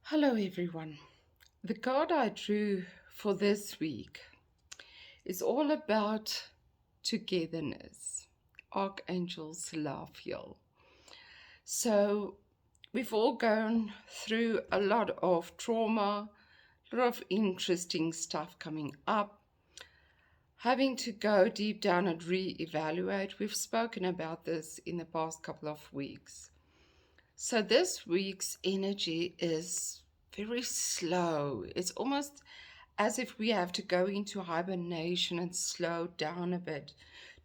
Hello, everyone. The card I drew for this week is all about togetherness. Archangel's love heal. So, we've all gone through a lot of trauma, a lot of interesting stuff coming up, having to go deep down and re-evaluate. We've spoken about this in the past couple of weeks. So this week's energy is very slow. It's almost as if we have to go into hibernation and slow down a bit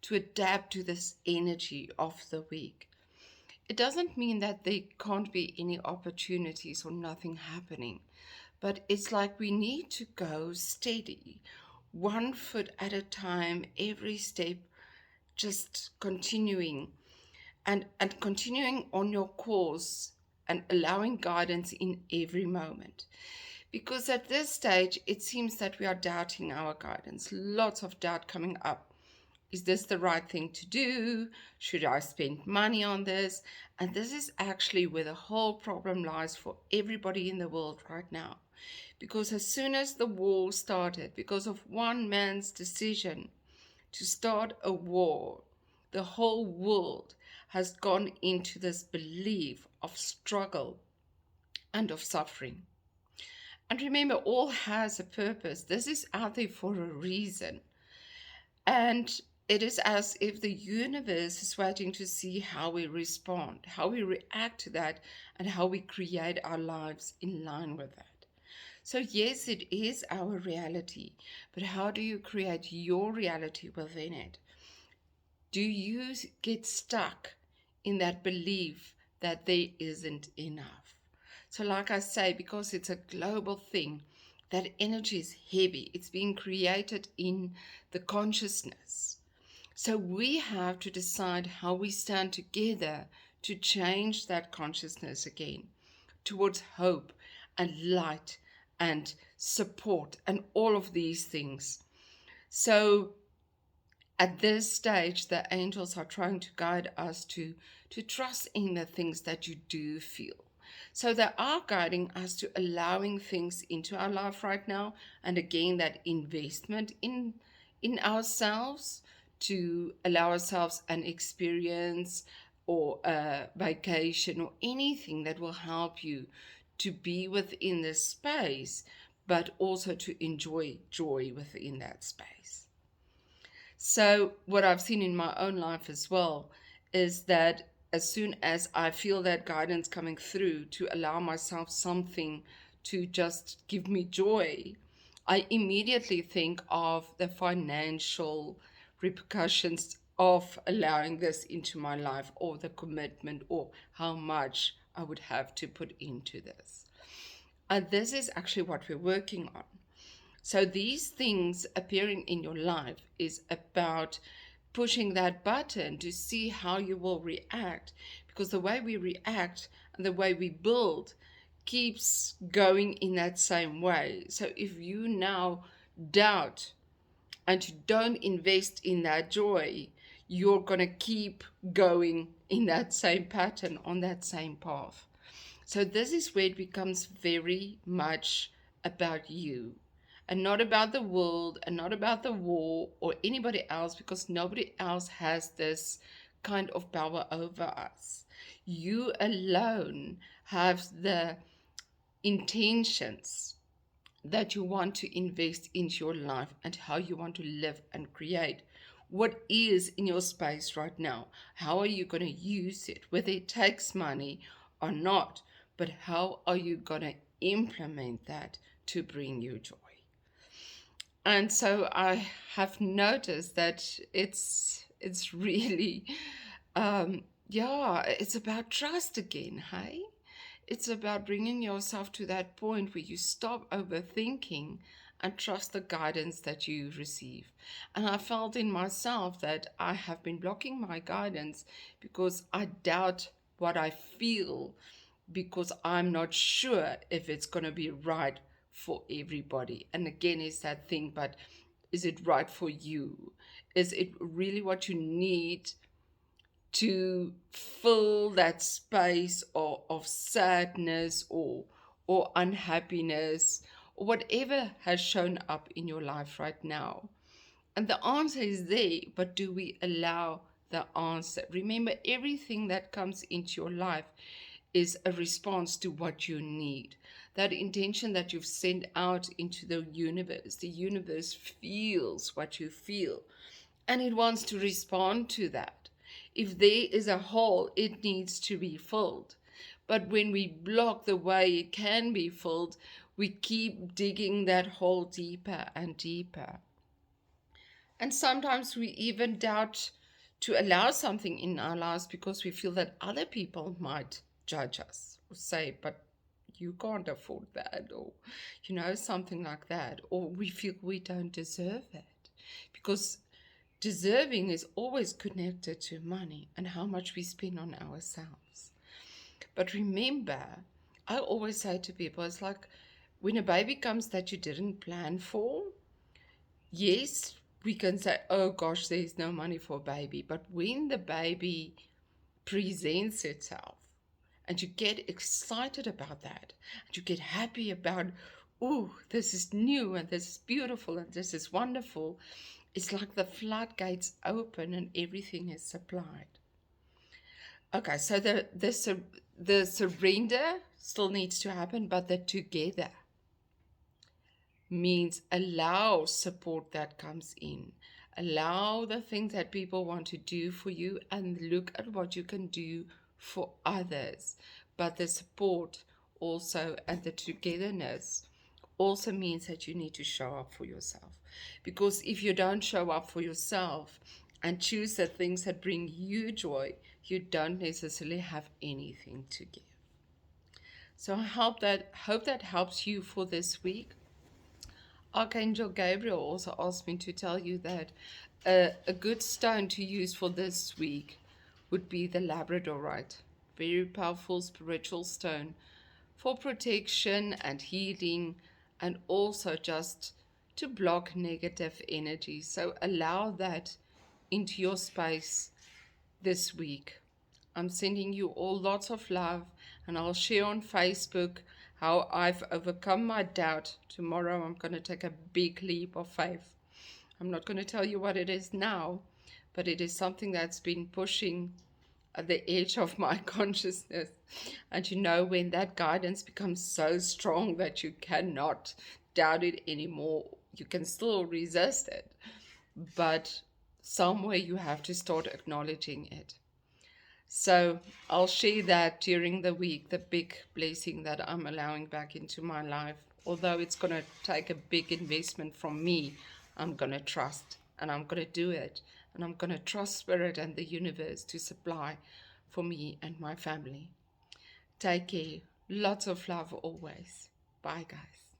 to adapt to this energy of the week. It doesn't mean that there can't be any opportunities or nothing happening, but it's like we need to go steady, one foot at a time, every step, just continuing and continuing on your course and allowing guidance in every moment. Because at this stage, it seems that we are doubting our guidance. Lots of doubt coming up. Is this the right thing to do? Should I spend money on this? And this is actually where the whole problem lies for everybody in the world right now. Because as soon as the war started, because of one man's decision to start a war, the whole world has gone into this belief of struggle and of suffering. And remember, all has a purpose. This is out there for a reason. And it is as if the universe is waiting to see how we respond, how we react to that, and how we create our lives in line with that. So, yes, it is our reality, but how do you create your reality within it? Do you get stuck in that belief that there isn't enough? So, like I say, because it's a global thing, that energy is heavy. It's being created in the consciousness. So, we have to decide how we stand together to change that consciousness again towards hope and light and support and all of these things. So, at this stage, the angels are trying to guide us to trust in the things that you do feel. So they are guiding us to allowing things into our life right now. And again, that investment in ourselves to allow ourselves an experience or a vacation or anything that will help you to be within this space, but also to enjoy joy within that space. So, what I've seen in my own life as well is that as soon as I feel that guidance coming through to allow myself something to just give me joy, I immediately think of the financial repercussions of allowing this into my life, or the commitment, or how much I would have to put into this. And this is actually what we're working on. So these things appearing in your life is about pushing that button to see how you will react, because the way we react and the way we build keeps going in that same way. So if you now doubt and you don't invest in that joy, you're going to keep going in that same pattern, on that same path. So this is where it becomes very much about you and not about the world and not about the war or anybody else, because nobody else has this kind of power over us. You alone have the intentions that you want to invest into your life and how you want to live and create. What is in your space right now? How are you going to use it? Whether it takes money or not, but how are you going to implement that to bring you joy? And so I have noticed that it's really it's about trust again. Hey, it's about bringing yourself to that point where you stop overthinking and trust the guidance that you receive. And I felt in myself that I have been blocking my guidance because I doubt what I feel, because I'm not sure if it's going to be right for everybody. And again, it's that thing, but is it right for you? Is it really what you need to fill that space of sadness, or or unhappiness or whatever has shown up in your life right now. And the answer is there, but do we allow the answer? Remember, everything that comes into your life is a response to what you need. That intention that you've sent out into the universe feels what you feel and it wants to respond to that. If there is a hole, it needs to be filled. But when we block the way it can be filled, we keep digging that hole deeper and deeper. And sometimes we even doubt to allow something in our lives because we feel that other people might judge us or say, but you can't afford that, or, something like that. Or we feel we don't deserve it because deserving is always connected to money and how much we spend on ourselves. But remember, I always say to people, it's like when a baby comes that you didn't plan for, yes, we can say, oh gosh, there's no money for a baby. But when the baby presents itself and you get excited about that, and you get happy about, oh, this is new and this is beautiful and this is wonderful, it's like the floodgates open and everything is supplied. Okay, so the surrender still needs to happen, but the together means allow support that comes in. Allow the things that people want to do for you and look at what you can do for others. But the support also and the togetherness also means that you need to show up for yourself. Because if you don't show up for yourself and choose the things that bring you joy, you don't necessarily have anything to give. So I hope that helps you for this week. Archangel Gabriel also asked me to tell you that a good stone to use for this week would be the Labradorite. Very powerful spiritual stone for protection and healing, and also just to block negative energy. So allow that into your space this week. I'm sending you all lots of love, and I'll share on Facebook how I've overcome my doubt. Tomorrow I'm going to take a big leap of faith. I'm not going to tell you what it is now, but it is something that's been pushing at the edge of my consciousness. And when that guidance becomes so strong that you cannot doubt it anymore, you can still resist it, but somewhere you have to start acknowledging it. So I'll share that during the week, the big blessing that I'm allowing back into my life. Although it's going to take a big investment from me, I'm going to trust and I'm going to do it. And I'm going to trust Spirit and the universe to supply for me and my family. Take care. Lots of love always. Bye, guys.